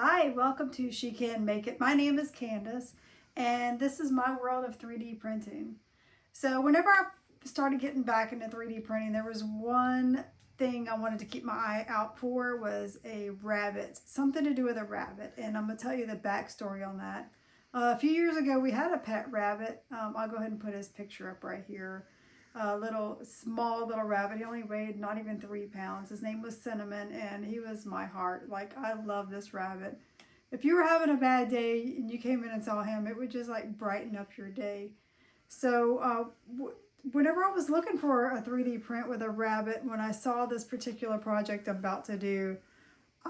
Hi, welcome to She Can Make It. My name is Candace, and this is my world of 3D printing. So whenever I started getting back into 3D printing, there was one thing I wanted to keep my eye out for was a rabbit, something to do with a rabbit, and I'm going to tell you the backstory on that. A few years ago, we had a pet rabbit. I'll go ahead and put his picture up right here. A small little rabbit. He only weighed not even 3 pounds. His name was Cinnamon, and he was my heart. Like, I love this rabbit. If you were having a bad day and you came in and saw him, it would just like brighten up your day. So whenever I was looking for a 3D print with a rabbit, when I saw this particular project I'm about to do,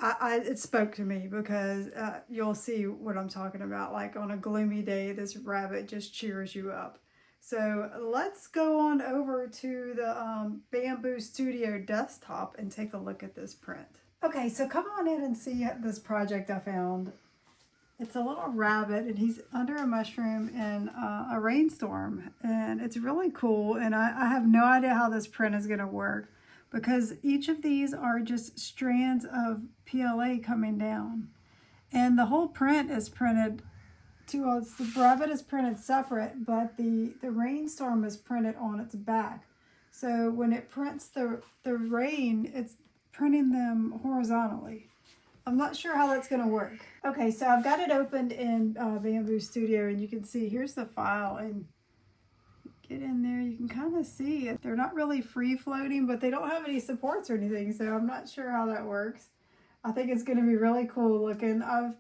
it spoke to me because you'll see what I'm talking about. Like on a gloomy day, this rabbit just cheers you up. So let's go on over to the Bambu Studio desktop and take a look at this print. Okay, so come on in and see this project I found. It's a little rabbit and he's under a mushroom in a rainstorm, and it's really cool, and I have no idea how this print is going to work because each of these are just strands of PLA coming down, and the whole print is printed the rabbit is printed separate, but the rainstorm is printed on its back. So when it prints the rain, it's printing them horizontally. I'm not sure how that's going to work. Okay, so I've got it opened in Bambu Studio, and you can see here's the file, and get in there, you can kind of see it. They're not really free floating, but they don't have any supports or anything, so I'm not sure how that works. I think it's going to be really cool looking. I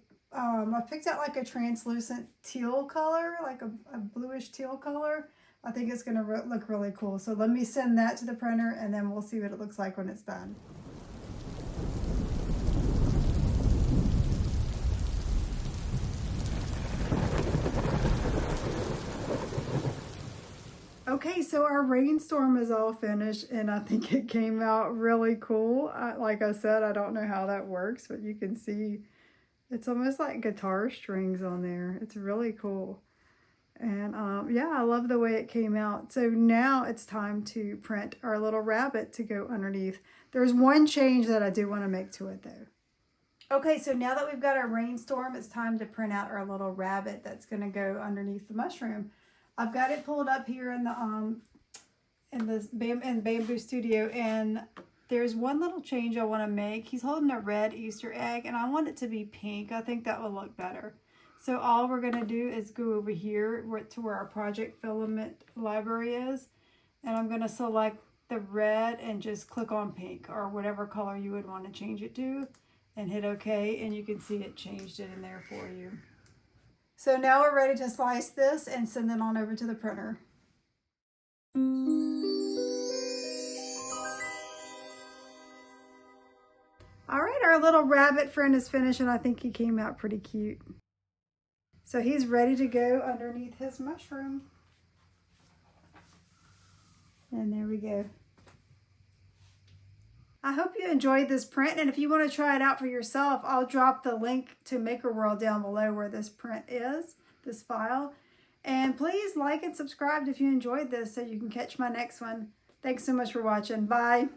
picked out like a translucent teal color, like a bluish teal color. I think it's going to look really cool. So let me send that to the printer, and then we'll see what it looks like when it's done. Okay, so our rainstorm is all finished, and I think it came out really cool. Like I said, I don't know how that works, but you can see it's almost like guitar strings on there. It's really cool. And yeah, I love the way it came out. So now it's time to print our little rabbit to go underneath. There's one change that I do want to make to it though. Okay, so now that we've got our rainstorm, it's time to print out our little rabbit that's going to go underneath the mushroom. I've got it pulled up here in the Bambu Studio, and there's one little change I want to make. He's holding a red Easter egg, and I want it to be pink. I think that will look better. So all we're going to do is go over here to where our project filament library is, and I'm going to select the red and just click on pink or whatever color you would want to change it to, and hit OK, and you can see it changed it in there for you. So now we're ready to slice this and send it on over to the printer. All right, our little rabbit friend is finished, and I think he came out pretty cute. So he's ready to go underneath his mushroom. And there we go. I hope you enjoyed this print, and if you want to try it out for yourself, I'll drop the link to Maker World down below where this print is, this file. And please like and subscribe if you enjoyed this so you can catch my next one. Thanks so much for watching. Bye.